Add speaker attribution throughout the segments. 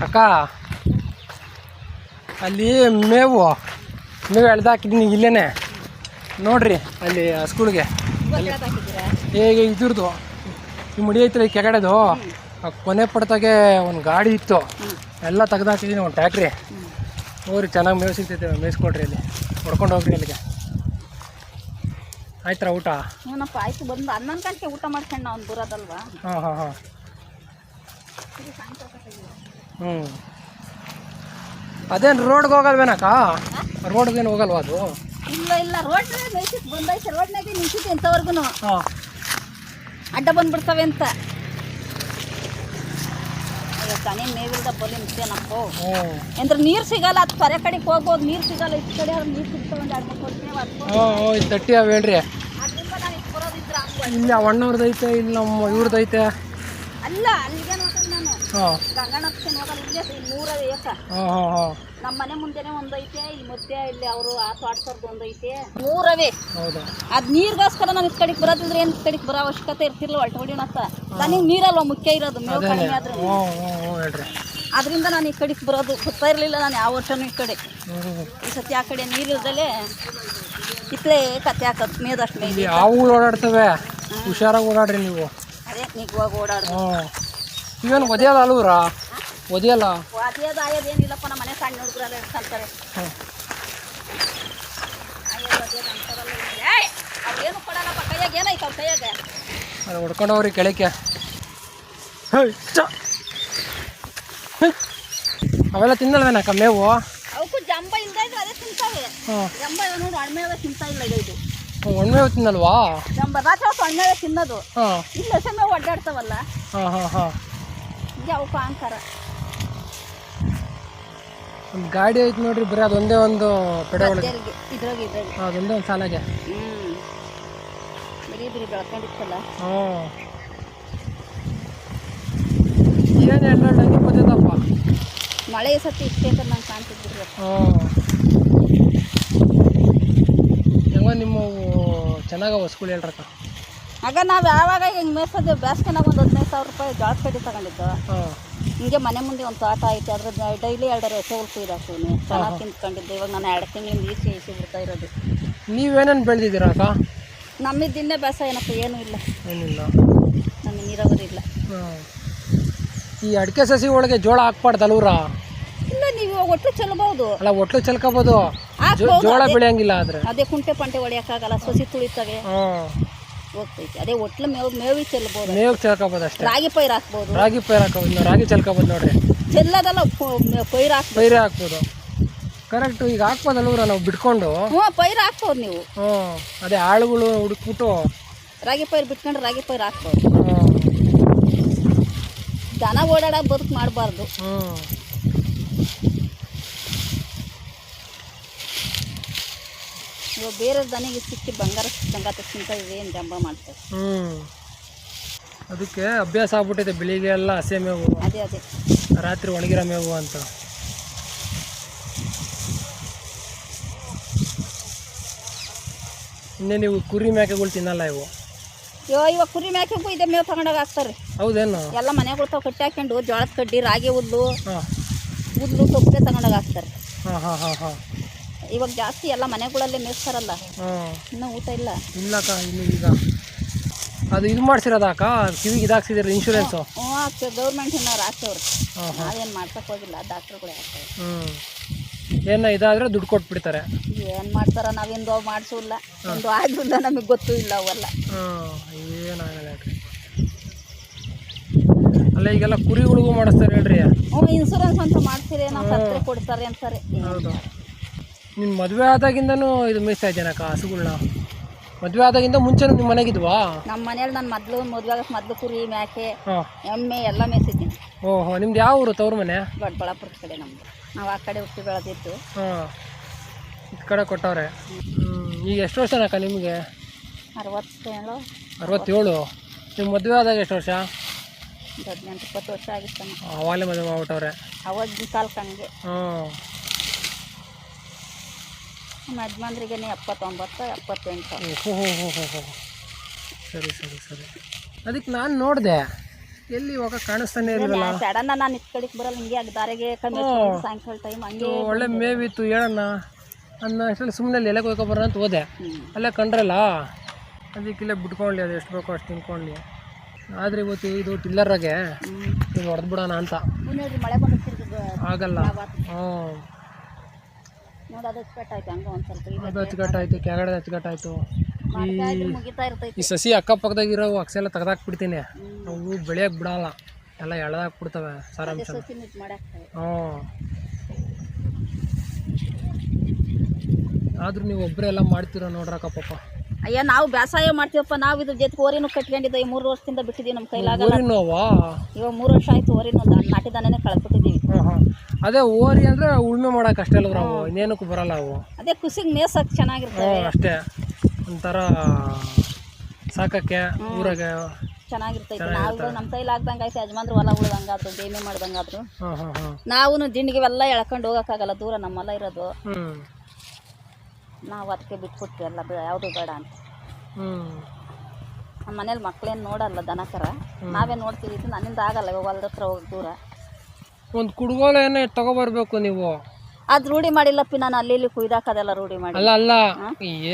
Speaker 1: ಅಕ್ಕ ಅಲ್ಲಿ ಮೇವು ಎಳ್ದಾಕಿದ್ದೀನಿ ಇಲ್ಲೇನೆ ನೋಡ್ರಿ ಅಲ್ಲಿ ಸ್ಕೂಲ್ಗೆ ಹೇಗೆ ಇದ್ರದ್ದು ಈ ಮುಡಿ ಐತ್ರಿ ಕೆಗಡೆದು ಕೊನೆ ಪಡ್ತಾಗೆ ಒಂದು ಗಾಡಿ ಇತ್ತು ಎಲ್ಲ ತೆಗ್ದಾಕಿದ್ದೀನಿ ಒಂದು ಟ್ಯಾಕ್ಟ್ರಿ ಹೋಗ್ರಿ ಚೆನ್ನಾಗಿ ಮೇವು ಸಿಗ್ತೈತೆ ಮೇಯಿಸ್ಕೊಡ್ರಿ ಅಲ್ಲಿ ಹೊಡ್ಕೊಂಡು ಹೋಗ್ರಿ ಅಲ್ಲಿಗೆ ಆಯ್ತರ ಊಟ
Speaker 2: ಹ್ಞೂನಪ್ಪ ಆಯ್ತು ಬಂದು 11 ಗಂಟೆಗೆ ಊಟ ಮಾಡ್ಕೊಂಡು ಅವ್ನು ಬರೋದಲ್ವಾ
Speaker 1: ಹಾಂ ಹ್ಞೂ ಅದೇನು ರೋಡ್ಗೆ ಹೋಗಲ್ವೇನಕ್ಕ ರೋಡ್ಗೇನು ಹೋಗಲ್ವಾ ಅದು
Speaker 2: ಇಲ್ಲ ರೋಡ್ ಮೇಯ್ಸಿಟ್ಟು ಬಂದೈತೆ ರೋಡ್ನಾಗೆ ನಿಂತಿದ್ದೆ ಇಂಥವ್ರಿಗೂ
Speaker 1: ಹಾಂ
Speaker 2: ಅಡ್ಡ ಬಂದ್ಬಿಡ್ತವೆ ಅಂತ ಕಣಿ ಮೇವಿಲ್ದ ಬಲಿ ಮುಖ್ಯನಪ್ಪು ಅಂದ್ರೆ ನೀರು ಸಿಗಲ್ಲ ಅದು ಪರೆ ಕಡೆಗೆ ಹೋಗ್ಬೋದು ನೀರು ಸಿಗಲ್ಲ ಇಷ್ಟು ಕಡೆ ಅವ್ರು ನೀರು ಸಿಗ್ತಾವೆ ಒಂದು 2-3
Speaker 1: ಇದು ತಟ್ಟಿ ಅವು ಹೇಳ್ರಿ
Speaker 2: ಅದರಿಂದ ನಾನು ಇಷ್ಟು ಬರೋದಿದ್ರೆ
Speaker 1: ಇಲ್ಲಿ ಅಣ್ಣವ್ರದ್ದು ಐತೆ ಇಲ್ಲಿ ನಮ್ಮ ಇವ್ರದ್ದು ಐತೆ
Speaker 2: ಅಲ್ಲ ಅಲ್ಲಿಗೆ ನೋಡಲ್ಲ ನಾನು ಗಂಗಣ್ಣಪ್ಪನ ಹೋಗಲ್ಲ ಇಲ್ಲೇ ಮೂರವೇ ಏಕ ನಮ್ಮ ಮನೆ ಮುಂದೆನೆ ಒಂದೈತೆ ಇಲ್ಲಿ ಮಧ್ಯೆ ಇಲ್ಲಿ ಅವರು ಆಡ್ಸೋರ್ದು ಒಂದೈತೆ ಮೂರವೇ ಅದ್ ನೀರ್ಗೋಸ್ಕರ ನಾವು ಇದ್ ಕಡೆಗೆ ಬರೋದಿದ್ರೆ ಏನ್ ಕಡೆಗೆ ಬರೋ ಅವಶ್ಯಕತೆ ಇರ್ತಿರ್ಲ ಒಟ್ಟು ಹೊಡಿಣತ್ತ ನನಗೆ ನೀರಲ್ವ ಮುಖ್ಯ ಇರೋದು ಮೇವು ಕಡಿಮೆ ಆದ್ರೆ ಅದರಿಂದ ನಾನು ಈ ಕಡೆಗೆ ಬರೋದು ಗೊತ್ತಾ ಇರಲಿಲ್ಲ ನಾನು ಯಾವ ವರ್ಷನೂ ಈ ಕಡೆ ಈ ಸತಿ ಆ ಕಡೆ ನೀರಿಲ್ದಲೇ ಇತ್ತಲೇ ಕತೆ ಹಾಕತ್ ಮೇದಷ್ಟು ಮೇಯ್ದು
Speaker 1: ಯಾವ ಓಡಾಡ್ತವೆ ಹುಷಾರಾಗಿ ಓಡಾಡ್ರಿ ನೀವು
Speaker 2: ಅದೇ ನಿಗ್ವಾಗಿ ಓಡಾಡ್ದು
Speaker 1: ಇವೇನು ಒದೆಯಲ್ಲ ಅಲ್ವರಾ ಒದೆಯಲ್ಲ
Speaker 2: ಒದೆಯೋದು ಆಯೋದು ಏನಿಲ್ಲಪ್ಪ ನಮ್ಮ ಮನೆ ಸಣ್ಣ ಹುಡುಗರೆಲ್ಲ ಹೇಳ್ತಾರೆ ಅವ್ರೇನು ಕೊಡಲ್ಲಪ್ಪ ಕೈಯಾಗ ಏನಾಯ್ತು ಅವ್ರ ಕೈಯಾಗ
Speaker 1: ಅದು ಹೊಡ್ಕೊಂಡವ್ರಿ ಕೆಳಕ್ಕೆ ಅವೆಲ್ಲ ತಿನ್ನಲ್ವೇನಕ್ಕ ಮೇವು
Speaker 2: ಅವಕ್ಕೂ ಜಂಬ ಇಲ್ದ ಇದ್ರೆ ಅದೇ ತಿಂತಾವೆ ಜಂಬ ನೋಡಿ ಅಣ್ಮೇವೆ ತಿಂತಾ ಇಲ್ಲ ಇದು
Speaker 1: ಒಣ್ಮೇವು ತಿನ್ನಲ್ವಾ
Speaker 2: ಜಂಬ ರಾತ್ರಿ ಹೊತ್ತು ಅಣ್ಮೇವೆ ತಿನ್ನೋದು ಇಲ್ಲ ಹಸಮೇವು ಒಡ್ಡಾಡ್ತಾವಲ್ಲ ಹೀಗೆ ಅವಕ್ಕೂ ಅಹಂಕಾರ
Speaker 1: ಒಂದು ಗಾಡಿ ಐತೆ ನೋಡ್ರಿ ಬರೀ ಅದೊಂದೇ ಒಂದು ಪೆಡೆ ಒಳಗೆ
Speaker 2: ಇದ್ರಾಗೆ
Speaker 1: ಅದೊಂದೇ ಒಂದು ಸಾಲಾಗೆ
Speaker 2: ಬರೀ ಬೆಳ್ಕೊಂಡಿತ್ತಲ್ಲ
Speaker 1: ಏನು ಎಲ್ಲ ಡಂಗಿ ಬರ್ತೈತಪ್ಪ
Speaker 2: ಮಳೆ ಸತಿ ಇಷ್ಟೇ ಅಂತ ನಂಗೆ ಕಾಣ್ತಿದ್ರಿ
Speaker 1: ಹೆಂಗೋ ನಿಮ್ಮ ಚೆನ್ನಾಗವ ಸ್ಕೂಲ್ ಹೇಳ್ರಕ್ಕ
Speaker 2: ಆಗ ನಾವು ಯಾವಾಗ ಹಿಂಗೆ ಮೇಯ್ಸೋದು ಬೇಸಿಗೆನಾಗ ಒಂದು 15,000 ರೂಪಾಯಿ ಜೋಳದ ಕಡ್ಡಿ ತಗೊಂಡಿದ್ದು ಹಿಂಗೆ ಮನೆ ಮುಂದೆ ಒಂದು ತೋಟ ಐತೆ ಅದ್ರ ಡೈಲಿ 2 ಎಸೆ ಕುಯ್ದಾಕ್ತೀನಿ ಚೆನ್ನಾಗಿ ತಿಂದ್ಕೊಂಡಿದ್ದೆ ಇವಾಗ ನಾನು 2 ತಿಂಗಳಿಂದ ಈಸಿ ಬಿಡ್ತಾ ಇರೋದು
Speaker 1: ನೀವೇನೇನು ಬೆಳೆದಿದ್ದೀರಾ ಅಕ್ಕ
Speaker 2: ನಮ್ಮಿದ್ದು ಇನ್ನೇ ಬೇಸಾಯ ಏನಪ್ಪ ಏನೂ ಇಲ್ಲ
Speaker 1: ಏನಿಲ್ಲ
Speaker 2: ನಮಗೆ ನೀರಾವರಿ ಇಲ್ಲ
Speaker 1: ಈ ಅಡಿಕೆ ಸಸಿ ಒಳಗೆ ಜೋಳ ಹಾಕ್ಬಾರ್ದಲ್ವ್ರ
Speaker 2: ಇಲ್ಲ ನೀವು ಇವಾಗ ಒಟ್ಟು ಚೆಲ್ಬಹುದು
Speaker 1: ಅಲ್ಲ ಒಟ್ಟು ಚೆಲ್ಕೋಬೋದು ಜೋಳ ಬೆಳೆಯಂಗಿಲ್ಲ ಆದ್ರೆ
Speaker 2: ಅದೇ ಕುಂಟೆ ಪಂಟೆ ಹೊಡೆಯೋಕ್ಕಾಗಲ್ಲ ಸಸಿ ತುಳಿತವೆ ಹೋಗ್ತೈತಿ ಅದೇ ಒಟ್ಲು ಮೇವಿಗೆ ಚೆಲ್ಬಹುದು
Speaker 1: ಮೇವು ಚೆಲ್ಕೋಬೋದು ಅಷ್ಟೇ
Speaker 2: ರಾಗಿ ಪೈರು ಹಾಕ್ಬೋದು
Speaker 1: ಹಾಕೋಬೋದು ರಾಗಿ ಚೆಲ್ಕೋಬೋದು ನೋಡ್ರಿ
Speaker 2: ಚೆಲ್ಲದಲ್ಲ ಪೈರು
Speaker 1: ಹಾಕ್ಬೋದು ಕರೆಕ್ಟ್ ಈಗ ಹಾಕ್ಬೋದಲ್ವ್ರ ನಾವು ಬಿಟ್ಕೊಂಡು
Speaker 2: ಪೈರು ಹಾಕ್ಬೋದು ನೀವು
Speaker 1: ಅದೇ ಆಳುಗಳು ಹುಡುಕ್ಬಿಟ್ಟು
Speaker 2: ರಾಗಿ ಪೈರು ಬಿಟ್ಕೊಂಡ್ರೆ ರಾಗಿ ಪೈರು ಹಾಕ್ಬೋದು ದನ ಓಡಾಡ ಬದುಕು ಮಾಡಬಾರ್ದು ಇವಾಗ ಬೇರೆ ದನಿಗೆ ಸಿಕ್ಕಿ ಬಂಗಾರ ತಿಂತ ಏನು ಜಂಬ ಮಾಡ್ತಾರೆ
Speaker 1: ಅದಕ್ಕೆ ಅಭ್ಯಾಸ ಆಗ್ಬಿಟ್ಟೈತೆ ಬೆಳಿಗ್ಗೆ ಎಲ್ಲ ಹಸೆ ಮೇವು
Speaker 2: ಅದೇ
Speaker 1: ರಾತ್ರಿ ಒಣಗಿರೋ ಮೇವು ಅಂತ ಇನ್ನೇ ನೀವು ಕುರಿ ಮೇಕೆಗಳು ತಿನ್ನಲ್ಲ ಇವು
Speaker 2: ಇವಾಗ ಕುರಿ ಮೇಕೆಗೂ ಇದೆ ಮೇವು ತಗೊಂಡೋಗಿ ಹಾಕ್ತಾರೆ
Speaker 1: ಹೌದೇನು
Speaker 2: ಎಲ್ಲ ಮನೆಗಳು ತಾವು ಕಟ್ಟಿ ಹಾಕೊಂಡು ಜೋಳದ ಕಡ್ಡಿ ರಾಗಿ ಉದ್ಲು ತೊಪ್ಪೆ ತಗೊಂಡೋಗಿ ಹಾಕ್ತಾರೆ ಇವಾಗ ಜಾಸ್ತಿ ಎಲ್ಲ ಮನೆಗಳಲ್ಲೇ ಮೇಯಿಸ್ತಾರಲ್ಲ ಇನ್ನೂ ಊಟ
Speaker 1: ಇಲ್ಲಕ್ಕ ಇನ್ನು ಈಗ ಅದು ಇದು ಮಾಡ್ಸಿರೋದಾಕ ಕಿವಿಗೆ ಇದಾಕ್ಸಿದ್ರೆ ಇನ್ಶೂರೆನ್ಸು
Speaker 2: ಗೌರ್ಮೆಂಟ್ ಇನ್ನವ್ರು ಹಾಕ್ತವ್ರು ನಾವೇನು ಮಾಡ್ಸಕ್ಕೆ ಹೋಗಿಲ್ಲ ಡಾಕ್ಟ್ರುಗಳೇ ಹಾಕ್ತಾರೆ
Speaker 1: ಏನೋ ಇದಾದರೆ ದುಡ್ಡು ಕೊಟ್ಬಿಡ್ತಾರೆ
Speaker 2: ಏನು ಮಾಡ್ತಾರ ನಾವಿಂದು ಮಾಡಿಸಿಲ್ಲ ಒಂದು ಆಗಿಲ್ಲ ನಮಗೆ ಗೊತ್ತೂ ಇಲ್ಲ ಅವೆಲ್ಲ
Speaker 1: ಏನಾಗಲ್ಲ ಅಲ್ಲ ಈಗೆಲ್ಲ ಕುರಿಗಳಿಗೂ ಮಾಡಿಸ್ತಾರೆ ಹೇಳ್ರಿ
Speaker 2: ಇನ್ಶೂರೆನ್ಸ್ ಅಂತ ಮಾಡ್ತೀರಿ ನಾವು ಸತ್ರೆ ಕೊಡ್ತಾರೆ ಅಂತಾರೆ
Speaker 1: ಹೌದು ನಿನ್ನ ಮದುವೆ ಆದಾಗಿಂದನೂ ಇದು ಮೇಯಿಸ್ತಾ ಇದ್ದೇನಕ್ಕ ಹಸುಗಳನ್ನ ಮದುವೆ ಆದಾಗಿಂದ ಮುಂಚೆ ನಿಮ್ಮ ಮನೆಗಿದ್ವಾ
Speaker 2: ನಮ್ಮ ಮನೇಲಿ ನಾನು ಮೊದಲು ಕುರಿ ಮೇಕೆ ಎಮ್ಮೆ ಎಲ್ಲ ಮೇಯಿಸಿದ್ದೀನಿ
Speaker 1: ನಿಮ್ದು ಯಾವ ಊರು ತವ್ರ ಮನೆ
Speaker 2: ದೊಡ್ಡಬಳ್ಳಾಪುರದ ಕಡೆ ನಮ್ಮದು ನಾವು ಆ ಕಡೆ ಹುಟ್ಟಿ ಬೆಳೆದಿದ್ದು
Speaker 1: ಈ ಕಡೆ ಕೊಟ್ಟವ್ರೆ ಈಗ ಎಷ್ಟು ವರ್ಷನಕ್ಕ ನಿಮಗೆ
Speaker 2: 67
Speaker 1: ನಿಮ್ಮ ಮದುವೆ ಆದಾಗ ಎಷ್ಟು ವರ್ಷ
Speaker 2: 18-20 ವರ್ಷ ಆಗಿತ್ತು
Speaker 1: ಅವಾಗಲೇ ಮದುವೆ ಮಾಡ್ಬಿಟ್ಟವ್ರೆ
Speaker 2: ಅವಾಗಿನ ಕಾಲಕ್ಕೆ ಹಂಗೆ ನಮ್ಮ ಯಜಮಾನ್ರಿಗೆ 79-78
Speaker 1: ಸರಿ ಅದಕ್ಕೆ ನಾನು ನೋಡಿದೆ ಎಲ್ಲಿ ಇವಾಗ ಕಾಣಿಸ್ತಾನೆ ಇರಲಿಲ್ಲ.
Speaker 2: ಸಡನ್ ನಾನು ಇತ್ ಕಡೆಗೆ ಬರಲ್ಲ, ಹಿಂಗೆ ದಾರಿಗೆ ಕಮ್ಮಿ ಸಾಯಂಕಾಲ ಟೈಮ್ ಹಂಗೆ
Speaker 1: ಒಳ್ಳೆ ಮೇವಿತ್ತು ಹೇಳೋಣ ಅನ್ನ ಅಷ್ಟರಲ್ಲಿ ಸುಮ್ಮನೆ ಎಲೆ ಕೊಯ್ಕೊಬರೋಣ ಅಂತ ಹೋದೆ. ಅಲ್ಲೇ ಕಂಡ್ರಲ್ಲ, ಅದಕ್ಕಿಲ್ಲೇ ಬಿಟ್ಕೊಳ್ಳಿ, ಅದು ಎಷ್ಟು ಬೇಕೋ ಅಷ್ಟು ತಿನ್ಕೊಳ್ಳಿ. ಆದರೆ ಇವತ್ತು ಇದು ಟಿಲ್ಲರಾಗೆ ಇದು ಹೊಡೆದು ಬಿಡೋಣ ಅಂತ.
Speaker 2: ಮಳೆ ಬಂದು
Speaker 1: ಆಗಲ್ಲ. ಹ್ಞೂ,
Speaker 2: ನೋಡಿ ಅದು ಅಚ್ಚುಕಟ್ಟಾಯ್ತು, ಹಂಗೆ ಒಂದು ಸ್ವಲ್ಪ
Speaker 1: ಅದು ಅಚ್ಚುಕಟ್ಟಾಯ್ತು, ಕೆಳಗಡೆ ಅಚ್ಚುಕಟ್ಟಾಯ್ತು.
Speaker 2: ಮುಗಿತಾ ಇರ್ತೈತಿ.
Speaker 1: ಈ ಸಸಿ ಅಕ್ಕಪಕ್ಕದಾಗಿರೋ ಅಕ್ಸೆ ಎಲ್ಲ ತೆಗ್ದಾಕ್ಬಿಡ್ತೀನಿ, ಅವು ಬೆಳೆಯೋಕೆ ಬಿಡಲ್ಲ, ಎಲ್ಲ ಎಳ್ದಾಕ್ಬಿಡ್ತವೆ ಸಾರಾಂಶ. ಹ್ಞೂ, ಆದ್ರೂ ನೀವು ಒಬ್ಬರೇ ಎಲ್ಲ ಮಾಡ್ತೀರ ನೋಡ್ರಕ್ಕ ಪಾಪ.
Speaker 2: ಅಯ್ಯ ನಾವು ಬೇಸಾಯ ಮಾಡ್ತೀವಪ್ಪ, ನಾವು ಇದ್ರ ಜೊತೆ ಓರಿನೂ ಕಟ್ಕೊಂಡಿದ್ದೆ. ಈ 3 ವರ್ಷದಿಂದ ಬಿಟ್ಟಿದ್ದೀವಿ, ನಮ್ಮ ಕೈಲಾಗಲ್ಲ. ಇವಾಗ 3 ವರ್ಷ ಆಯ್ತು ಓರಿನೂ ನಾಟಿದಾನೇ ಕಳ್ಕೊಟ್ಟಿದ್ದೀವಿ.
Speaker 1: ಅದೇ ಓರಿ ಅಂದ್ರೆ ಉಳ್ಮೆ ಮಾಡಕ್ ಅಷ್ಟೇ ಅಲ್ವ ನಾವು, ಇನ್ನೇನಕ್ಕೂ ಬರಲ್ಲ ಅವು.
Speaker 2: ಅದೇ ಖುಷಿಗೆ ಮೇಸಕ್ ಚೆನ್ನಾಗಿರ್ತವೆ
Speaker 1: ಅಷ್ಟೇ, ಒಂಥರ ಸಾಕಕ್ಕೆ ಊರಾಗೆ
Speaker 2: ಚೆನ್ನಾಗಿರ್ತೈತೆ. ನಾವು ನಮ್ಮ ಕೈಲಾಗ್ದಂಗೆ ಐತೆ, ಯಜಮಾನ್ರು ಹೊಲ ಉಳ್ದಂಗಾದ್ರು ಬೇಮೆ ಮಾಡ್ದಂಗಾದ್ರು. ನಾವು ದಿಂಡಿಗೆಲ್ಲ ಎಳ್ಕೊಂಡು ಹೋಗೋಕ್ಕಾಗಲ್ಲ, ದೂರ ನಮ್ಮ ಹೊಲ ಇರೋದು. ನಾವು ಅದಕ್ಕೆ ಬಿಟ್ಬಿಟ್ವಿ ಎಲ್ಲ, ಯಾವುದು ಬೇಡ ಅಂತ. ನಮ್ಮ ಮನೇಲಿ ಮಕ್ಳೇನು ನೋಡಲ್ಲ ದನಕರ, ನಾವೇ ನೋಡ್ತೀವಿ. ಇದು ನನ್ನಿಂದ ಆಗಲ್ಲ, ಇವಾಗ ಹೊಲದ ಹತ್ರ ಹೋಗಿ ದೂರ.
Speaker 1: ಒಂದು ಕುಡ್ಗೋಲ ಏನೇ ತಗೋಬರ್ಬೇಕು ನೀವು.
Speaker 2: ಅದು ರೂಢಿ ಮಾಡಿಲ್ಲಪ್ಪಿ, ನಾನು ಅಲ್ಲಿ ಇಲ್ಲಿ ಕುಯ್ದಾಕದೆಲ್ಲ ರೂಢಿ ಮಾಡಿ.
Speaker 1: ಅಲ್ಲ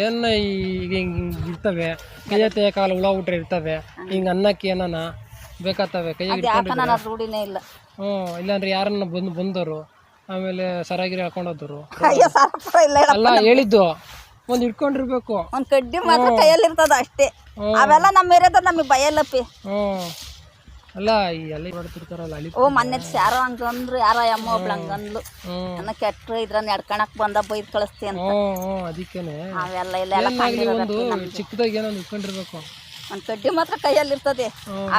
Speaker 1: ಏನು ಈಗ ಹಿಂಗೆ ಇರ್ತವೆ, ಕೈ ತೆಗಿಯಕಾಲ ಹುಳ ಊಟ ಇರ್ತವೆ, ಹಿಂಗೆ ಅನ್ನಕ್ಕೆ ಏನಾನ ಬೇಕಾಗ್ತವೆ ಕೈಯಾಗ.
Speaker 2: ನಾನು ಅದು ರೂಢಿನೇ ಇಲ್ಲ.
Speaker 1: ಇಲ್ಲಾಂದ್ರೆ ಯಾರನ್ನ ಬಂದವರು ಆಮೇಲೆ ಸರಾಗಿರಿ ಹಾಕೊಂಡೋದ್ರು. ಅಲ್ಲ ಹೇಳಿದ್ದು, ಒಂದು ಇಟ್ಕೊಂಡಿರ್ಬೇಕು,
Speaker 2: ಒಂದು ಕಡ್ಡಿ ಮಾತ್ರ ಕೈಯಲ್ಲಿ ಇರ್ತದ ಅಷ್ಟೇ. ಅವೆಲ್ಲ ನಮ್ಮ ಏರಿಯಾದ ನಮಗೆ ಭಯ ಇಲ್ಲಪ್ಪಿ.
Speaker 1: ಅಲ್ಲ ಈ ಎಲ್ಲ ಹೊಡ್ತಿರ್ತಾರಲ್ಲ ಅಲ್ಲಿ.
Speaker 2: ಮೊನ್ನೆ ಯಾರೋ ಹಂಗಂದ್ರು, ಯಾರೋ ಅಮ್ಮ ಒಬ್ಳು ಹಂಗಂದ್ಲು, ನನ್ನ ಕೆಟ್ಟರು ಇದ್ರನ್ನ ಎಡ್ಕಣಕ್ ಬಂದ ಬೈದ್ ಕಳಿಸ್ತಿ ಅಂತ.
Speaker 1: ಅದಕ್ಕೇನೆ
Speaker 2: ಅವೆಲ್ಲ ಇಲ್ಲ,
Speaker 1: ಚಿಕ್ಕದಾಗ ಏನೋ ಇಟ್ಕೊಂಡಿರ್ಬೇಕು.
Speaker 2: ಒಂದು ಕಡ್ಡಿ ಮಾತ್ರ ಕೈಯಲ್ಲಿ ಇರ್ತದೆ.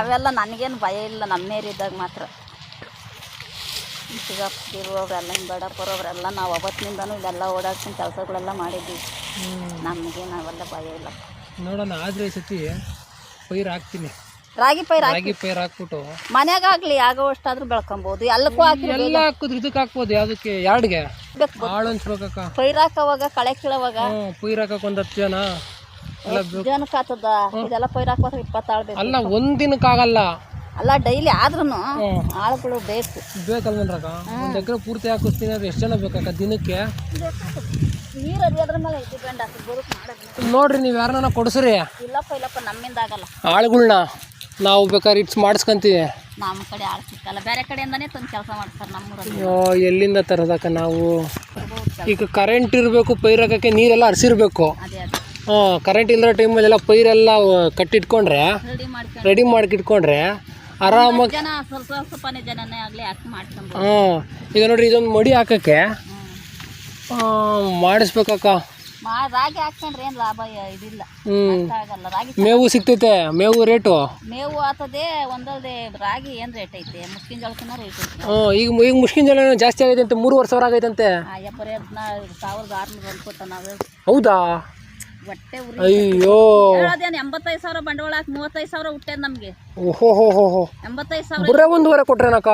Speaker 2: ಅವೆಲ್ಲ ನನಗೇನು ಭಯ ಇಲ್ಲ, ನಮ್ಮ ಏರಿಯಾದಾಗ ಮಾತ್ರ. ಸಿಗಪ್ಪಿರುವವರೆಲ್ಲ, ಹಿಂಗೆ ಬೇಡ ಬರೋರೆಲ್ಲ ನಾವು ಅವತ್ತಿನಿಂದನೂ ಇಲ್ಲೆಲ್ಲ ಓಡಾಡ್ಕೊಂಡು ಕೆಲಸಗಳೆಲ್ಲ ಮಾಡಿದ್ದೀವಿ. ನಮಗೆ ನಾವೆಲ್ಲ ಭಯ ಇಲ್ಲ. ನೋಡೋಣ,
Speaker 1: ಆದರೆ ಈ ಸತಿ ಪೈರು ಹಾಕ್ತೀನಿ,
Speaker 2: ರಾಗಿ ಪೈರು
Speaker 1: ಹಾಕ್ಬಿಟ್ಟು
Speaker 2: ಮನೆಗಾಗ್ಲಿ ಆಗೋವಷ್ಟಾದ್ರೂ ಬೆಳ್ಕೊಬಹುದು. ಎಲ್ಲಕ್ಕೂ ಹಾಕಿ
Speaker 1: ಎಲ್ಲ ಹಾಕಿದ್ರು ಇದಕ್ಕೆ ಹಾಕ್ಬೋದು. ಯಾವುದಕ್ಕೆ ಎರಡ್ಗೆ ಆಳು ಅನ್ಸ್ಬೇಕಕ್ಕ.
Speaker 2: ಪೈರು ಹಾಕೋವಾಗ ಕಳೆ ಕೀಳೋವಾಗ
Speaker 1: ಪೈರು ಹಾಕಕ್ಕೆ ಒಂದು 10 ಜನ
Speaker 2: ಜನಕ್ಕೆ ಆತದ. ಇದೆಲ್ಲ ಪೈರು ಹಾಕೋದ್ರೆ 20 ಆಳು ಬೇಕು.
Speaker 1: ಅಲ್ಲ, ಒಂದಿನಕ್ಕಾಗಲ್ಲ,
Speaker 2: ಅಲ್ಲ ಡೈಲಿ ಆದ್ರೂ ಆಳುಗಳು
Speaker 1: ಬೇಕಲ್ವನ್ರಾಗ. ಒಂದು ಎಕರೆ ಪೂರ್ತಿ ಹಾಕಿಸ್ತೀನಿ ಅಂದ್ರೆ ಎಷ್ಟು ಜನ ಬೇಕಾಗ ದಿನಕ್ಕೆ?
Speaker 2: ನೀರು ಅದ್ರ ಮೇಲೆ ಡಿಪೆಂಡ್ ಆಗ್ತದೆ, ಬದುಕು ಮಾಡೋದು.
Speaker 1: ನೋಡ್ರಿ, ನೀವು ಯಾರನ್ನ ಕೊಡಿಸ್ರಿ.
Speaker 2: ಇಲ್ಲಪ್ಪ ನಮ್ಮಿಂದ ಆಗಲ್ಲ.
Speaker 1: ಆಳುಗಳ್ನ ನಾವು ಬೇಕಾದ್ರೆ ಇಟ್ಸ್ ಮಾಡಿಸ್ಕೊಂತೀವಿ.
Speaker 2: ನಮ್ಮ ಕಡೆ ಆಳು ಸಿಕ್ಕಲ್ಲ, ಬೇರೆ ಕಡೆಯಿಂದಾನೇ ತಂದು ಕೆಲಸ ಮಾಡ್ತಾರೆ ನಮ್ಮೂರಲ್ಲಿ.
Speaker 1: ಎಲ್ಲಿಂದ ತರೋದಕ್ಕ ನಾವು? ಈಗ ಕರೆಂಟ್ ಇರಬೇಕು, ಪೈರು ಹಾಕಕ್ಕೆ ನೀರೆಲ್ಲ ಹರಿಸಿರ್ಬೇಕು. ಕರೆಂಟ್ ಇಲ್ಲದ ಟೈಮಲ್ಲೆಲ್ಲ ಪೈರೆಲ್ಲ ಕಟ್ಟಿಟ್ಕೊಂಡ್ರೆ, ರೆಡಿ ಮಾಡಿಟ್ಕೊಂಡ್ರೆ ಆರಾಮಾಗಿ
Speaker 2: ಜನ ಸ್ವಲ್ಪನೇ ಜನನೇ ಆಗಲಿ ಹಾಕಿ ಮಾಡ್ಕೊಂಡು.
Speaker 1: ಈಗ ನೋಡ್ರಿ, ಇದೊಂದು ಮಡಿ ಹಾಕಕ್ಕೆ ಮಾಡಿಸ್ಬೇಕಕ್ಕ.
Speaker 2: ರಾಗಿ ಹಾಕೊಂಡ್ರೆ ಏನು ಲಾಭ ಇದಿಲ್ಲ, ಆಗಲ್ಲ. ರಾಗಿ
Speaker 1: ಮೇವು ಸಿಗ್ತೈತೆ, ಮೇವು ರೇಟು
Speaker 2: ಮೇವು ಆಗ್ತದೆ ಒಂದೊಂದೇ. ರಾಗಿ ಏನು ರೇಟ್ ಐತೆ? ಮುಸ್ಕಿನ ಜೋಳಕ್ಕೂ ರೇಟ್ ಐತೆ.
Speaker 1: ಈಗ ಮುಸ್ಕಿನ ಜೋಳ ಜಾಸ್ತಿ ಆಗೈತೆ ಅಂತೆ, 3,500 ಆಗೈತಂತೆ.
Speaker 2: ಬರೀ 16,600 ಅನ್ಕೋತ ನಾವು.
Speaker 1: ಹೌದಾ?
Speaker 2: ಹೊಟ್ಟೆ
Speaker 1: ಅಯ್ಯೋ,
Speaker 2: 85,000 ಬಂಡವಾಳ ಹಾಕಿ 35,000 ಹುಟ್ಟೇದ ನಮ್ಗೆ.
Speaker 1: ಓಹೋ,
Speaker 2: 85,000
Speaker 1: ಬರೀ 1.5 ಕೊಟ್ರೇನಕ್ಕ?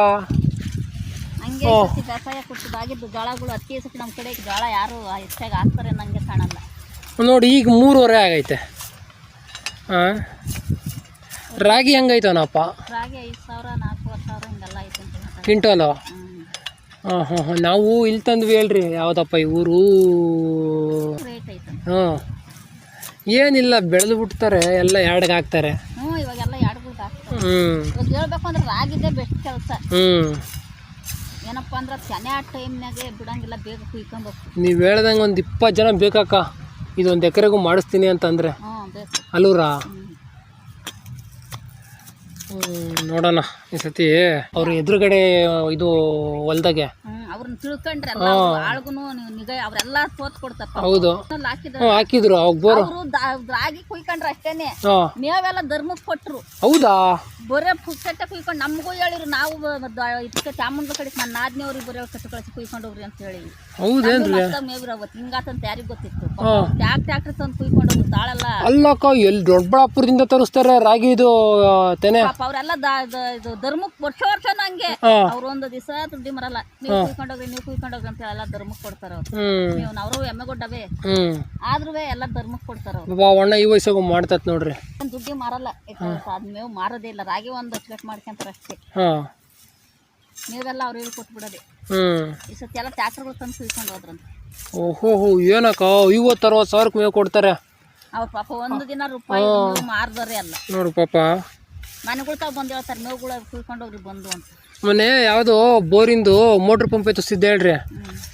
Speaker 2: ಹಂಗೆ ಬೇಸಾಯ ಕೊಟ್ಟಿದ್ದಾಗಿದ್ದು ಜೋಳಗಳು ಅತಿ ಸತಿ ನಮ್ಮ ಕಡೆ ಜೋಳ ಯಾರು ಹೆಚ್ಚಾಗಿ ಹಾಕ್ತಾರೆ ನಂಗೆ ಕಾಣಲ್ಲ.
Speaker 1: ನೋಡಿ, ಈಗ 3.5 ಆಗೈತೆ. ರಾಗಿ ಹೆಂಗೈತವನಪ್ಪ?
Speaker 2: ರಾಗಿ 5,000 4,000 ಹಿಂಗೆಲ್ಲ ಐತೆ ಅಂತ
Speaker 1: ಕ್ವಿಂಟಲು. ನಾವು ಇಲ್ಲಿ ತಂದ್ವಿ ಹೇಳ್ರಿ. ಯಾವುದಪ್ಪ ಈ ಊರು?
Speaker 2: ರೇಟ್ ಐತೆ.
Speaker 1: ಏನಿಲ್ಲ, ಬೆಳೆದು ಬಿಡ್ತಾರೆ, ಎಲ್ಲ ಎರಡ್ಗೆ ಹಾಕ್ತಾರೆ.
Speaker 2: ಇವಾಗೆಲ್ಲ ಎರಡ್ಗಳ್ಗೆ ಹಾಕ್ತಾರೆ. ಇವಾಗ ಹೇಳ್ಬೇಕು ಅಂದ್ರೆ ರಾಗಿದೇ ಬೆಸ್ಟ್ ಕೆಲಸ. ಏನಪ್ಪ ಅಂದ್ರೆ ಚೆನ್ನ ಟೈಮ್ನಾಗೆ ಬಿಡಂಗಿಲ್ಲ, ಬೇಗ ಕುಯ್ಕೊಬೇಕು.
Speaker 1: ನೀವು ಹೇಳ್ದಂಗೆ ಒಂದು 20 ಜನ ಬೇಕಕ್ಕ, ಇದೊಂದು ಎಕರೆಗೂ ಮಾಡಿಸ್ತೀನಿ ಅಂತಂದರೆ.
Speaker 2: ಬೇಕು
Speaker 1: ಅಲ್ಲೂರಾ? ನೋಡೋಣ ಈ ಸತಿ ಅವ್ರ ಎದುರುಗಡೆ ಇದು ಹೊಲ್ದಾಗೆ
Speaker 2: ಅವ್ರನ್ನ ತಿಳ್ಕೊಂಡ್ರೆ ಆಳ್ಗುನು ನಿಗಾ ಅವರೆಲ್ಲ ತೋತ್ ಕೊಡ್ತಪ್ಪ.
Speaker 1: ಹೌದು, ಹಾಕಿದ್ರು ಅವಾಗ ಬೋರ್
Speaker 2: ರಾಗಿ ಕುಯ್ಕೊಂಡ್ರೆ ಅಷ್ಟೇನೆ, ಮೇವೆಲ್ಲ ಧರ್ಮಕ್ಕೆ ಕೊಟ್ರು.
Speaker 1: ಹೌದಾ?
Speaker 2: ಬರೇ ಪುಕ್ಕಟ್ಟೆ ಕುಯ್ಕೊಂಡು ನಮಗೂ ಹೇಳಿರು. ನಾವು ಇದಕ್ಕೆ ಚಾಮುಂಡಿ ಕಡೆ ನನ್ನ ನಾದ್ನಿಯವ್ರಿಗೆ ಬರೋ ಕಟ್ಟು ಕಳಿಸಿ ಕುಯ್ಕೊಂಡು ಹೋಗ್ರಿ ಅಂತ ಹೇಳಿ.
Speaker 1: ಹೌದೇನ್ರಿ?
Speaker 2: ಮೇವ್ರ ಅವತ್ತು ಹಿಂಗಾತಂತ ಯಾರಿಗೆ ಗೊತ್ತಿತ್ತು? ಟ್ಯಾಕ್ಟ್ರಿ ತಂದು ಕುಯ್ಕೊಂಡು ಹೋಗ್ರು ತಾಳಲ್ಲ.
Speaker 1: ಅಲ್ಲಕ್ಕ, ಎಲ್ಲಿ ದೊಡ್ಡಬಳ್ಳಾಪುರದಿಂದ ತರಿಸ್ತಾರೆ ರಾಗಿ ಇದು ತೆನೆ.
Speaker 2: ಅವರೆಲ್ಲ ಧರ್ಮಕ್ಕೆ ವರ್ಷ ನಂಗೆ ಅವ್ರು ಒಂದು ದಿವಸ ದುಡ್ಡಿ ಮರಲ್ಲ, ನೀವು ಕುಯ್ಕೊಂಡು ಕುಯ್ಕೊಂಡೋಗ್ರಿ ನೀವು ಕುಯ್ಕೊಂಡೋಗ್ರಿ ಅಂತ ಎಲ್ಲ ಧರ್ಮಕ್ಕೆ ಕೊಡ್ತಾರ ಅವ್ರು.
Speaker 1: ಹ್ಮ್
Speaker 2: ನೀವು ನಾವು ಎಮ್ಮೆಗೊಡ್ಡವೆ ಆದ್ರೂ ಎಲ್ಲ ಧರ್ಮಕ್ಕೆ ಕೊಡ್ತಾರ ಅವ್ರು.
Speaker 1: ಒಣ್ಣ ಈ ವಯಸ್ಸಾಗ ಮಾಡ್ತತ್ ನೋಡ್ರಿ.
Speaker 2: ದುಡ್ಡಿ ಮಾರಲ್ಲ ಅದ್ ಮೇವು ಮಾರೋದೇ ಇಲ್ಲ. ರಾಗಿ ಒಂದು ಅಚ್ಚುಕಟ್ಟು ಮಾಡ್ಕೊಂತಾರ ಅಷ್ಟೇ. ನೀವೆಲ್ಲ ಅವ್ರು ಹೇಳಿ ಕೊಟ್ಬಿಡೋದೆ. ಈ ಸತಿ ಎಲ್ಲ ಟ್ಯಾಕ್ಟರ್ಗಳು ತಂದು ಕುಯ್ಕೊಂಡು ಹೋದ್ರಂತ.
Speaker 1: ಓಹೋ ಏನಕ್ಕ 50-60 ಸಾವಿರಕ್ಕೆ ಮೇವು ಕೊಡ್ತಾರೆ
Speaker 2: ಅವ್ರು ಪಾಪ ಒಂದು ದಿನ ರೂಪಾಯಿ ಮಾರ್ದವ್ರೆ ಅಲ್ಲ
Speaker 1: ನೋಡು ಪಾಪ.
Speaker 2: ಮನೆಗಳು ತಾವು ಬಂದು ಹೇಳ್ತಾರೆ ಮೇವುಗಳು ಕುಯ್ಕೊಂಡು ಹೋಗ್ರಿ ಬಂದು ಅಂತ.
Speaker 1: ಮೊನ್ನೆ ಯಾವುದೋ ಬೋರಿಂದು ಮೋಟ್ರ್ ಪಂಪ್ ಎತ್ತಿಸ್ತಿದ್ದೆ ಹೇಳ್ರಿ.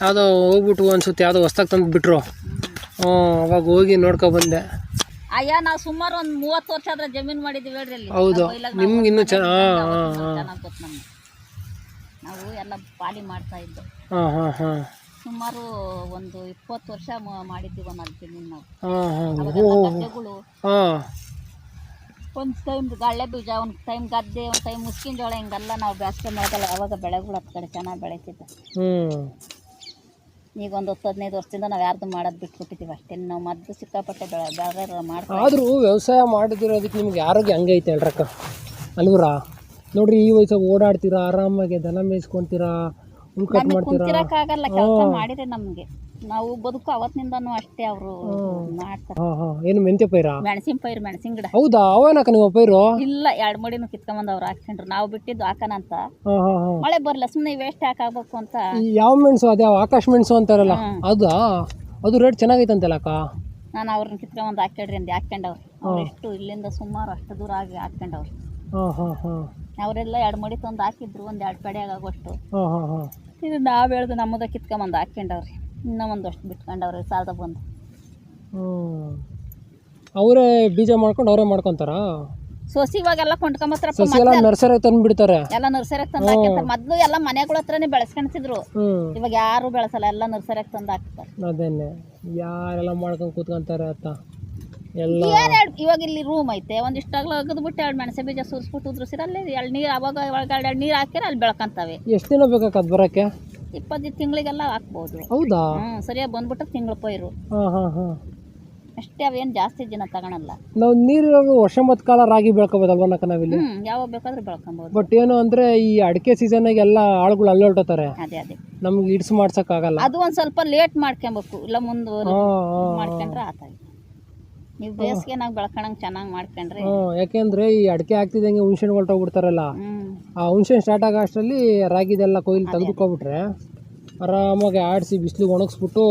Speaker 1: ಯಾವುದೋ ಹೋಗ್ಬಿಟ್ಟು ಅನ್ಸುತ್ತೆ ಯಾವುದೋ ಹೊಸ್ದಾಗಿ ತಂದು ಬಿಟ್ರು. ಅವಾಗ ಹೋಗಿ ನೋಡ್ಕೊ ಬಂದೆ.
Speaker 2: ಅಯ್ಯ ನಾವು ಸುಮಾರು ಒಂದು 30 ವರ್ಷ ಆದ್ರೆ ಜಮೀನು ಮಾಡಿದ್ದೀವಿ ಹೇಳ್ರಿ ಅಲ್ಲಿ.
Speaker 1: ಹೌದು ನಿಮ್ಗೆ ಇನ್ನೂ
Speaker 2: ಚೆನ್ನಾಗಿ ಗೊತ್ತು ನಮ್ಗೆ. ನಾವು ಎಲ್ಲ ಪಾಲಿ ಮಾಡ್ತಾ ಇದ್ದು. ಸುಮಾರು ಒಂದು 20 ವರ್ಷ ಮಾಡಿದ್ದೀವಿ ಅನ್ನೋದು ಜಮೀನು ನಾವು. ಗದ್ದೆಗಳು ಒಂದು ಟೈಮ್ ಗಾಳೆ ಬೀಜ, ಒಂದು ಟೈಮ್ ಗದ್ದೆ, ಒಂದು ಟೈಮ್ ಮುಸ್ಕಿನ ಜೋಳ, ಹಿಂಗೆಲ್ಲ ನಾವು ಬೇಸಿಗೆ ಮಾಡೋದಲ್ಲ. ಅವಾಗ ಬೆಳೆಗಳು ಹತ್ತು ಕಡೆ ಚೆನ್ನಾಗಿ ಬೆಳೀತಿದ್ದೆ. ಈಗ ಒಂದು 10-15 ವರ್ಷದಿಂದ ನಾವು ಯಾರ್ದು ಮಾಡೋದು ಬಿಟ್ಬಿಟ್ಟಿದ್ದೀವಿ ಅಷ್ಟೇ. ನಾವು ಮೊದಲು ಸಿಕ್ಕಾಪಟ್ಟೆ ಬೇರೆ ಮಾಡ್ತೀವಿ.
Speaker 1: ಆದರೂ ವ್ಯವಸಾಯ ಮಾಡಿದಿರೋದಕ್ಕೆ ನಿಮ್ಗೆ ಆರೋಗ್ಯ ಹಂಗೈತೆ ಹೇಳ್ರಕ್ಕ ಅಲ್ವರಾ? ನೋಡ್ರಿ ಈ ವಯಸ್ಸಾಗ ಓಡಾಡ್ತೀರಾ, ಆರಾಮಾಗಿ ದನ ಮೇಯಿಸ್ಕೊಂತೀರಾ, ಕಟ್ ಮಾಡ್ತೀರಾ.
Speaker 2: ಕುಂತಿರಕ್ಕಾಗಲ್ಲ, ಕೆಲಸ ಮಾಡಿದ್ರೆ ನಮಗೆ ನಾವು ಬದುಕು ಅವತ್ತಿನಿಂದನೂ ಅಷ್ಟೇ. ಅವರು ಮಾಡ್ತಾರೆ.
Speaker 1: ಏನು ಮೆಂತ್ಯ ಪೈರಾ?
Speaker 2: ಮೆಣಸಿನ ಪೈರು, ಮೆಣಸಿನ ಗಿಡ.
Speaker 1: ಹೌದಾ? ಅವೇನಕ್ಕ ನೀವು ಪೈರು? ಇಲ್ಲ,
Speaker 2: 2 ಮಡಿನೂ ಕಿತ್ಕೊಂಬಂದು ಅವ್ರು ಹಾಕ್ಕೊಂಡ್ರು. ನಾವು ಬಿಟ್ಟಿದ್ದು ಹಾಕನಂತ ಮಳೆ ಬರಲ್ಲ, ಸುಮ್ಮನೆ ವೇಸ್ಟ್ ಹಾಕಾಗಬೇಕು ಅಂತ.
Speaker 1: ಯಾವ ಮೆಣಸು? ಅದೇ ಆಕಾಶ ಮೆಣಸು ಅಂತಾರಲ್ಲ ಹೌದಾ? ಅದು ರೇಟ್ ಚೆನ್ನಾಗೈತಂತಲ್ಲ ಅಕ್ಕ?
Speaker 2: ನಾನು ಅವ್ರನ್ನ ಕಿತ್ಕೊಂಬಂದು ಹಾಕ್ಯಾಡ್ರಿ ಅಂದು ಹಾಕ್ಕೊಂಡವ್ರು. ಅವ್ರು ಎಷ್ಟು ಇಲ್ಲಿಂದ ಸುಮಾರು ಅಷ್ಟು ದೂರ ಆಗಿ ಹಾಕ್ಕೊಂಡವ್ರು. ಅವರೆಲ್ಲ 2 ಮಡಿ ತಂದು ಹಾಕಿದ್ರು, ಒಂದು 2 ಪಡೆ ಆಗೋಷ್ಟು. ಇದು ನಾವು ಹೇಳ್ದು ನಮ್ಮದ ಕಿತ್ಕೊಂಬಂದು ಹಾಕ್ಕೊಂಡವ್ರಿ. ಇನ್ನೂ ಒಂದಷ್ಟು ಬಿಟ್ಕೊಂಡವ್ರಿ ಸಾಲದ ಬಂದು.
Speaker 1: ಅವರೇ ಬೀಜ ಮಾಡ್ಕೊಂಡು ಅವರೇ ಮಾಡ್ಕೊಂತಾರ?
Speaker 2: ಸೊಸಿ ಇವಾಗೆಲ್ಲ ಕೊಂಡ್ಕೊಂಬತ್ತಾರ.
Speaker 1: ನರ್ಸರಿ ತಂದು ಬಿಡ್ತಾರೆ.
Speaker 2: ಎಲ್ಲ ನರ್ಸರಿಯಾಗ ತಂದು ಹಾಕ್ತಾರೆ. ಮೊದಲು ಎಲ್ಲ ಮನೆಗಳ ಹತ್ರನೇ ಬೆಳೆಸ್ಕೊಂತಿದ್ರು. ಇವಾಗ ಯಾರು ಬೆಳೆಸಲ್ಲ, ಎಲ್ಲ ನರ್ಸರಿಯಾಗ ತಂದು ಹಾಕ್ತಾರೆ.
Speaker 1: ಅದೇನೆ ಯಾರೆಲ್ಲ ಮಾಡ್ಕೊಂಡು ಕೂತ್ಕೊಂತಾರೆ ಅಂತ ಎಲ್ಲ.
Speaker 2: ಇವಾಗ ಇಲ್ಲಿ ರೂಮ್ ಐತೆ, ಒಂದಿಷ್ಟಾಗ್ಲ ಅಗದ್ಬಿಟ್ಟು 2 ಮೆಣಸೆ ಬೀಜ ಸುರಿಸ್ಬಿಟ್ಟು ಉದ್ರಿಸಿರ ಅಲ್ಲಿ ಎಳ್ನೀರು. ಅವಾಗ 2 ನೀರು ಹಾಕಿರ ಅಲ್ಲಿ ಬೆಳ್ಕೊಂತವೆ.
Speaker 1: ಎಷ್ಟು ದಿನ ಬೇಕಾಗತ್ತೆ ಬರೋಕ್ಕೆ?
Speaker 2: 20 ತಿಂಗಳಿಗೆಲ್ಲ ಹಾಕ್ಬೋದು.
Speaker 1: ಹೌದಾ?
Speaker 2: ಸರಿಯಾಗಿ ಬಂದ್ಬಿಟ್ಟು ತಿಂಗಳ ಪೈರು ಅಷ್ಟೇ. ಅವೇನು ಜಾಸ್ತಿ ದಿನ ತಗೊಳಲ್ಲ.
Speaker 1: ನಾವು ನೀರು ವರ್ಷ ಮತ್ ಕಾಲ ರಾಗಿ ಬೆಳ್ಕೋಬೋದಲ್ವನಕ್ಕ ನಾವಿಲ್ಲಿ?
Speaker 2: ಯಾವಾಗ ಬೇಕಾದ್ರೂ ಬೆಳ್ಕೊಬೋದು.
Speaker 1: ಬಟ್ ಏನು ಅಂದ್ರೆ ಈ ಅಡಿಕೆ ಸೀಸನ್ಗೆ ಎಲ್ಲ ಆಳುಗಳು ಅಲ್ಲೇ ಹೊರಟೋತಾರೆ.
Speaker 2: ಅದೇ
Speaker 1: ನಮ್ಗೆ ಇಡ್ಸ್ ಮಾಡ್ಸಕ್ ಆಗಲ್ಲ.
Speaker 2: ಅದು ಒಂದ್ ಸ್ವಲ್ಪ ಲೇಟ್ ಮಾಡ್ಕೊಬೇಕು, ಇಲ್ಲ ಮುಂದೆ ಮಾಡ್ಕೊಂಡ್ರೆ ಆತಾಗಿ. ನೀವು ಬೇಸಿಗೆ ನಾವು ಬೆಳ್ಕೊಳಂಗೆ ಚೆನ್ನಾಗಿ ಮಾಡ್ಕೊಂಡ್ರೆ.
Speaker 1: ಯಾಕೆಂದ್ರೆ ಈ ಅಡಿಕೆ ಹಾಕ್ತಿದ್ದಂಗೆ ಹುಣ್ಸೆ ಹೊರಟೋಗ್ಬಿಡ್ತಾರಲ್ಲ, ಆ ಹುಣ್ಸೆ ಸ್ಟಾರ್ಟ್ ಆಗೋ ಅಷ್ಟರಲ್ಲಿ ರಾಗಿದೆಲ್ಲ ಕೊಯ್ಲು ತೆಗೆದುಕೊಬಿಟ್ರೆ ಆರಾಮಾಗಿ ಆಡಿಸಿ ಬಿಸಿಲಿಗೆ ಒಣಗಿಸ್ಬಿಟ್ಟು.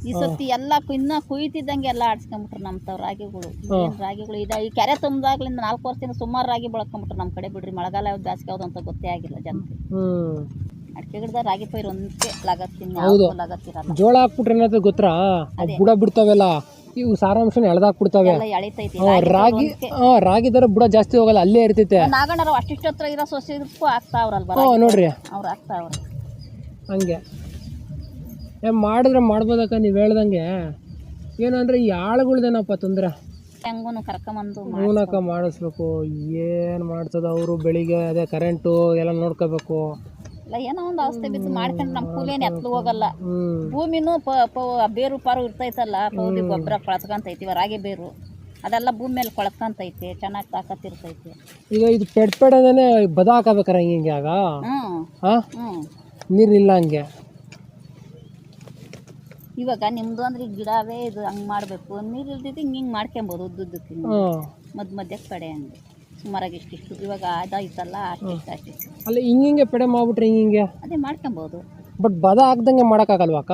Speaker 2: ಈ ಸರ್ತಿ ಎಲ್ಲ ಇನ್ನ ಕುಯ್ತಿದ್ದಂಗೆ ಎಲ್ಲ ಆಡ್ಸ್ಕೊಂಬಿಟ್ರು ನಮ್ಮ ತಾವ್ ರಾಗಿಗಳು. ರಾಗಿಗಳು ಈ ಕೆರೆ ತುಂಬದಾಗ್ಲಿಂದ 4 ವರ್ಷದಿಂದ ಸುಮಾರು ರಾಗಿ ಬೆಳ್ಕೊಂಬಿಟ್ರು ನಮ್ಮ ಕಡೆ. ಬಿಡ್ರಿ, ಮಳೆಗಾಲ ಯಾವ್ದು ಬೇಸಿಗೆ ಯಾವ್ದು ಅಂತ ಗೊತ್ತೇ ಆಗಿಲ್ಲ ಜನಕ್ಕೆ. ಅಡಿಕೆ ಗಿಡದ ರಾಗಿ ಪೈರು ಒಂದೇ ಲಗತ್ತಿರಲ್ಲ.
Speaker 1: ಜೋಳ ಹಾಕ್ಬಿಟ್ರೆ ಏನಾದ್ರು ಗೊತ್ತಾ? ಬುಡ ಬಿಡ್ತಾವೆಲ್ಲ ಇವು ಸಾರಾಂಶನ ಎಳ್ದಾಕ್ಬಿಡ್ತಾವೆ. ರಾಗಿ ದರ ಬುಡ ಜಾಸ್ತಿ ಹೋಗಲ್ಲ, ಅಲ್ಲೇ ಇರ್ತೈತೆ.
Speaker 2: ನಾಗಣ್ಣರು ಅಷ್ಟಿಷ್ಟ ಹತ್ರ ಇರೋ ಸೊಸೆಗೂ ಆಗ್ತಾವ್ರಲ್ವ
Speaker 1: ನೋಡ್ರಿ,
Speaker 2: ಅವ್ರು ಆಗ್ತಾವ್ರ
Speaker 1: ಹಂಗೆ ಮಾಡಿದ್ರೆ ಮಾಡ್ಬೋದಕ್ಕ. ನೀವು ಹೇಳ್ದಂಗೆ ಏನಂದ್ರೆ ಈ ಆಳುಗಳ್ದೇನಪ್ಪ ತೊಂದರೆ.
Speaker 2: ಹೆಂಗೂ ಕರ್ಕೊಂಬಂದು
Speaker 1: ಹೂನಕ್ಕ ಮಾಡಿಸ್ಬೇಕು. ಏನು ಮಾಡ್ತದ ಅವರು? ಬೆಳಿಗ್ಗೆ ಅದೇ ಕರೆಂಟು ಎಲ್ಲ ನೋಡ್ಕೋಬೇಕು.
Speaker 2: ಇಲ್ಲ ಏನೋ ಒಂದು ಅವಸ್ಥೆ ಬಿದ್ದು ಮಾಡ್ಕೊಂಡ್ರೆ ನಮ್ಮ ಕೂಲೇನು ಎತ್ತಲು ಹೋಗಲ್ಲ. ಭೂಮಿನೂ ಬೇರು ಪಾರು ಇರ್ತೈತಲ್ಲ, ಪೌದಿ ಗೊಬ್ಬರ ಕೊಳತ್ಕೊಂತೈತಿ. ರಾಗಿ ಬೇರು ಅದೆಲ್ಲ ಭೂಮಿ ಮೇಲೆ ಕೊಳತ್ಕೊಂತೈತೆ, ಚೆನ್ನಾಗಿ ತಾಕತ್ತಿರ್ತೈತೆ.
Speaker 1: ಈಗ ಇದು ಪೆಡ್ಪೆಡನೇ ಬದ ಹಾಕಬೇಕಾರ ಹಿಂಗೆ ಆಗ ನೀರಿಲ್ಲ ಹಂಗೆ.
Speaker 2: ಇವಾಗ ನಿಮ್ದು ಅಂದ್ರೆ ಗಿಡವೇ ಇದು ಹಂಗೆ ಮಾಡಬೇಕು. ನೀರು ಇಲ್ದಿದ್ದು ಹಿಂಗೆ ಮಾಡ್ಕೊಬೋದು. ಉದ್ದುದ್ದಕ್ಕೆ ಮಧ್ಯಕ್ಕೆ ಪಡೆ ಹಂಗೆ ಸುಮಾರಾಗಿ ಇಷ್ಟಿಷ್ಟು. ಇವಾಗ ಅದಾಯ್ತಲ್ಲ ಅಷ್ಟಿಷ್ಟು
Speaker 1: ಅಲ್ಲ ಹಿಂಗೆ ಪೆಡೆ ಮಾಡ್ಬಿಟ್ರೆ ಹಿಂಗೆ
Speaker 2: ಅದೇ ಮಾಡ್ಕೊಬೋದು.
Speaker 1: ಬಟ್ ಬದ ಹಾಕ್ದಂಗೆ ಮಾಡೋಕ್ಕಾಗಲ್ವಾಕ?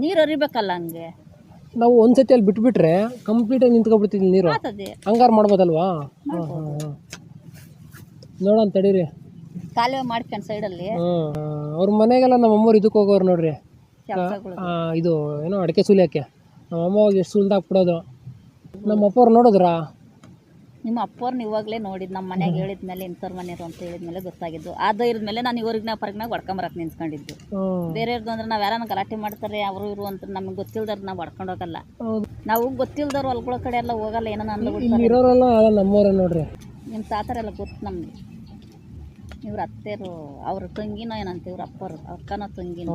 Speaker 2: ನೀರು ಹರಿಬೇಕಲ್ಲ ಹಂಗೆ.
Speaker 1: ನಾವು ಒಂದ್ಸತಿ ಅಲ್ಲಿ ಬಿಟ್ಬಿಟ್ರೆ ಕಂಪ್ಲೀಟಾಗಿ ನಿಂತ್ಕೊಬಿಡ್ತಿದ್ವಿ ನೀರು. ಹಂಗಾರು ಮಾಡ್ಬೋದಲ್ವಾ? ನೋಡೋಣ ತಡೀರಿ.
Speaker 2: ಕಾಲುವೆ ಮಾಡ್ಕೊಂಡು ಸೈಡಲ್ಲಿ
Speaker 1: ಅವ್ರ ಮನೆಗೆಲ್ಲ ನಮ್ಮ ಅಮ್ಮವ್ರು ಇದಕ್ಕೆ ಹೋಗೋರು ನೋಡ್ರಿ, ಇದು ಏನೋ ಅಡಿಕೆ ಸುಲಿಯೋಕ್ಕೆ. ನಮ್ಮ ಅಮ್ಮ ಹೋಗಿ ಎಷ್ಟು ಸುಲ್ದಾಕ್ಬಿಡೋದು. ನಮ್ಮ ಅಪ್ಪವ್ರು ನೋಡಿದ್ರಾ?
Speaker 2: ನಿಮ್ಮ ಅಪ್ಪವ್ರನ್ನ ಇವಾಗಲೇ ನೋಡಿದ್ದು. ನಮ್ಮ ಮನೆಯಾಗ ಹೇಳಿದ್ಮೇಲೆ ಇಂಥವ್ರ ಮನೆಯವರು ಅಂತ ಹೇಳಿದ್ಮೇಲೆ ಗೊತ್ತಾಗಿದ್ದು. ಅದು ಇದ್ಮೇಲೆ ನಾನು ಇವ್ರಿಗೆ ಹೊರಗಿನಾಗ ಹೊಡ್ಕೊಂಬರಕ್ಕೆ ನಿಂತ್ಕೊಂಡಿದ್ದು. ಬೇರೆಯವ್ರದ್ದು ಅಂದ್ರೆ ನಾವು ಯಾರನ್ನ ಗಲಾಟೆ ಮಾಡ್ತಾರೆ ಅವರು ಇವರು ಅಂತ ನಮ್ಗೆ ಗೊತ್ತಿಲ್ದವ್ರು ನಾವು ಹೊಡ್ಕೊಂಡು ಹೋಗಲ್ಲ. ನಾವು ಗೊತ್ತಿಲ್ದವ್ರು ಹೊಲ್ಗಳ ಕಡೆ ಎಲ್ಲ ಹೋಗಲ್ಲ. ಏನೋ
Speaker 1: ಇರೋರೆಲ್ಲ ನಮ್ಮವ್ರೆ ನೋಡ್ರಿ. ನಿಮ್ಮ
Speaker 2: ತಾತರೆಲ್ಲ ಗೊತ್ತು ನಮ್ಗೆ. ಇವ್ರ ಅತ್ತೆರು ಅವ್ರ ತಂಗಿನೋ ಏನಂತ, ಇವ್ರ ಅಪ್ಪರು ಅವ್ರ ಕನೋ ತಂಗಿನೋ.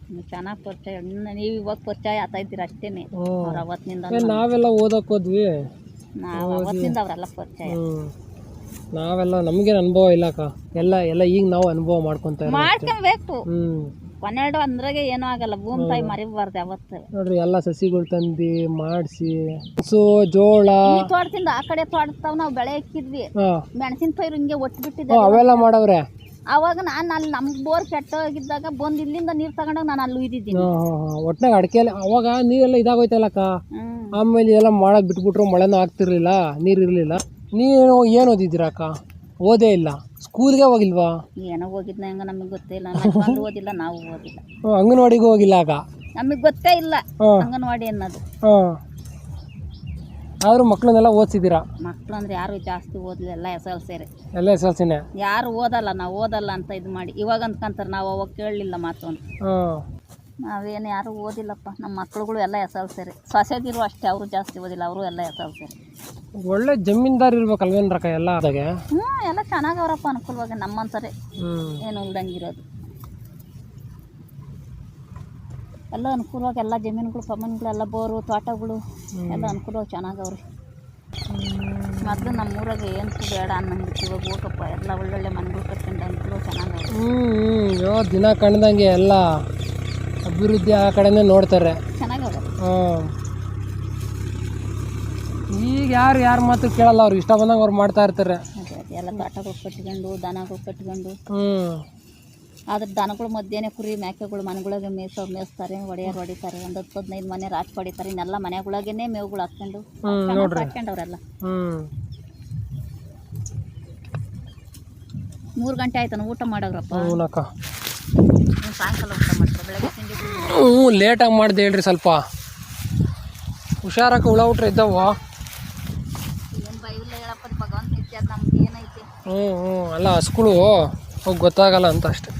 Speaker 2: ನೀವು ಚೆನ್ನಾಗಿ ಪರಿಚಯ. ನೀವು ಇವಾಗ ಪರಿಚಯ ಆಗ್ತಾ ಇದ್ದೀರ ಅಷ್ಟೇನೆ. ಅವ್ರು ಅವತ್ತಿನಿಂದ
Speaker 1: ನಾವೆಲ್ಲ ಓದಕ್ಕೆ ಹೋದ್ವಿ.
Speaker 2: ನಾವು ಅವತ್ತಿಂದ ಅವರೆಲ್ಲ ಪರಿಚಯ.
Speaker 1: ನಾವೆಲ್ಲ ನಮಗೇನು ಅನುಭವ ಇಲ್ಲ ಅಕ್ಕ. ಎಲ್ಲ ಈಗ ನಾವು ಅನುಭವ ಮಾಡ್ಕೊಂತ
Speaker 2: ಮಾಡ್ಕೊಬೇಕು. ಕೊನೆರಡು ಅಂದ್ರಾಗೆ ಏನೂ ಆಗಲ್ಲ. ಭೂಮಿ ತಾಯಿ ಮರಿಬಾರ್ದು ಯಾವತ್ತು.
Speaker 1: ನೋಡ್ರಿ ಎಲ್ಲ ಸಸಿಗಳು ತಂದು ಮಾಡಿಸಿ ಜೋಳ
Speaker 2: ಈ ತೋಟದಿಂದ ಆ ಕಡೆ ತೋಟತಾವ್ ನಾವು ಬೆಳೆ ಹಾಕಿದ್ವಿ. ಮೆಣಸಿನ ಪೈರು ಹಿಂಗೆ ಒಟ್ಟು ಬಿಟ್ಟಿದ್ದೆ.
Speaker 1: ಅವೆಲ್ಲ ಮಾಡವ್ರೆ.
Speaker 2: ಅವಾಗ ನಾನು ಅಲ್ಲಿ ನಮ್ಮ ಬೋರ್ ಕೆಟ್ಟೋಗಿದ್ದಾಗ ಬಂದು ಇಲ್ಲಿಂದ ನೀರು ತಗೊಂಡಾಗ ನಾನು ಅಲ್ಲಿ ಉಯ್ದಿದ್ದೀನಿ.
Speaker 1: ಒಟ್ನಾಗ ಅಡಿಕೆಲ್ಲ ಅವಾಗ ನೀರೆಲ್ಲ ಇದಾಗೋಯ್ತಲ್ಲಕ್ಕ. ಆಮೇಲೆ ಎಲ್ಲ ಮಾಡಕ್ ಬಿಟ್ಬಿಟ್ರು, ಮಳೆನೂ ಆಗ್ತಿರ್ಲಿಲ್ಲ, ನೀರು ಇರಲಿಲ್ಲ. ನೀನು ಏನು ಓದಿದ್ದೀರಾ ಅಕ್ಕ? ಓದೇ ಇಲ್ಲ, ಸ್ಕೂಲ್ಗೆ ಹೋಗಿಲ್ವಾ?
Speaker 2: ಏನೋ ಹೋಗಿದ್ನ ಹೆಂಗ ನಮಗೆ ಗೊತ್ತೇ ಇಲ್ಲ. ನಾನು ಓದಿಲ್ಲ, ನಾವು ಓದಿಲ್ಲ.
Speaker 1: ಅಂಗನವಾಡಿಗೂ ಹೋಗಿಲ್ಲ ಆಗ?
Speaker 2: ನಮಗೆ ಗೊತ್ತೇ ಇಲ್ಲ ಅಂಗನವಾಡಿ ಅನ್ನೋದು.
Speaker 1: ಆದ್ರೂ ಮಕ್ಕಳನ್ನೆಲ್ಲ ಓದಿಸಿದ್ದೀರಾ?
Speaker 2: ಮಕ್ಕಳು ಅಂದ್ರೆ ಯಾರು ಜಾಸ್ತಿ ಓದಲಿಲ್ಲ, ಎಲ್ಲ SLC.
Speaker 1: ಎಲ್ಲ SLCನೇ.
Speaker 2: ಯಾರು ಓದಲ್ಲ, ನಾವು ಓದಲ್ಲ ಅಂತ ಇದು ಮಾಡಿ ಇವಾಗ ಅಂದ್ಕೊಂತಾರೆ. ನಾವು ಅವಾಗ ಕೇಳಲಿಲ್ಲ ಮಾತು ಅಂತ. ನಾವೇನು ಯಾರು ಓದಿಲ್ಲಪ್ಪ. ನಮ್ಮ ಮಕ್ಳುಗಳು ಎಲ್ಲ SLC. ಸೊಸೆದಿರು ಅಷ್ಟೇ, ಅವರು ಜಾಸ್ತಿ ಓದಿಲ್ಲ, ಅವರು ಎಲ್ಲ SLC.
Speaker 1: ಒಳ್ಳೆ ಜಮೀನ್ದಾರ್ ಇರ್ಬೇಕಲ್ವೇನ್ರಕ್ಕ ಎಲ್ಲ ಅದಾಗೆ?
Speaker 2: ಎಲ್ಲ ಚೆನ್ನಾಗವ್ರಪ್ಪ, ಅನುಕೂಲವಾಗಿ ನಮ್ಮಂತಾರೆ ಏನು ಇಲ್ದಂಗಿರೋದು. ಎಲ್ಲ ಅನುಕೂಲವಾಗಿ ಎಲ್ಲ ಜಮೀನುಗಳು ಪಮನ್ಗಳು ಎಲ್ಲ ಬೋರು ತೋಟಗಳು ಎಲ್ಲ ಅನುಕೂಲವಾಗಿ ಚೆನ್ನಾಗವ್ರಿ. ಮೊದಲು ನಮ್ಮೂರಾಗೆ ಏನು ಬೇಡ ಅನ್ನಂಗಿತ್ತು. ಇವಾಗ ಹೋಗಪ್ಪ ಎಲ್ಲ ಒಳ್ಳೊಳ್ಳೆ ಮನೆಗಳು ಕಟ್ಕೊಂಡು ಅನುಕೂಲ ಚೆನ್ನಾಗವ್ರಿ.
Speaker 1: ದಿನ ಕಂಡಂಗೆ ಎಲ್ಲ ಅಭಿವೃದ್ಧಿ ಆ ಕಡೆನೇ ನೋಡ್ತಾರೆ.
Speaker 2: ಚೆನ್ನಾಗವ್ರೆ.
Speaker 1: ಈಗ ಯಾರು ಮಾತು ಕೇಳಲ್ಲ, ಅವ್ರಿಗೆ ಇಷ್ಟ ಬಂದಂಗೆ ಅವ್ರು ಮಾಡ್ತಾ ಇರ್ತಾರೆ.
Speaker 2: ಎಲ್ಲ ತೋಟಗಳು ಕಟ್ಕೊಂಡು ದನಗಳು ಕಟ್ಕೊಂಡು. ಆದ್ರೆ ದನಗಳು ಮಧ್ಯಾಹ್ನ ಕುರಿ ಮೇಕೆಗಳು ಮನೆಗಳಿಗೆ ಮೇಯಿಸ್ತಾರೆ, ಹೊಡಿತಾರೆ. ಒಂದು 10-15 ಮನೆ ರಾಚ್ ಹೊಡಿತಾರೆ. ಇನ್ನೆಲ್ಲ ಮನೆಗಳಿಗೇನೆ ಮೇವುಗಳು ಹಾಕ್ಕೊಂಡು ಹಾಕ್ಕೊಂಡವ್ರೆಲ್ಲ. 3 ಗಂಟೆ ಆಯ್ತಾನ ಊಟ ಮಾಡೋರಪ್ಪ. ಸಾಯಂಕಾಲ ಊಟ ಮಾಡ್ತಾರೆ, ಬೆಳಗ್ಗೆ ತಿಂಡಿ
Speaker 1: ಲೇಟಾಗಿ ಮಾಡಿದೆ ಹೇಳ್ರಿ. ಸ್ವಲ್ಪ ಹುಷಾರಾಕ, ಹುಳ ಹುಟ್ರೆ ಇದ್ದಾವ.
Speaker 2: ಏನು ಬೈಲ್ಲ ಹೇಳಪ್ಪ, ಭಗವಂತ ಇತ್ಯಾದ ನಮ್ಗೆ ಏನೈತೆ.
Speaker 1: ಅಲ್ಲ ಹಸ್ಗಳು ಹೋಗಿ ಗೊತ್ತಾಗಲ್ಲ ಅಂತ ಅಷ್ಟೆ.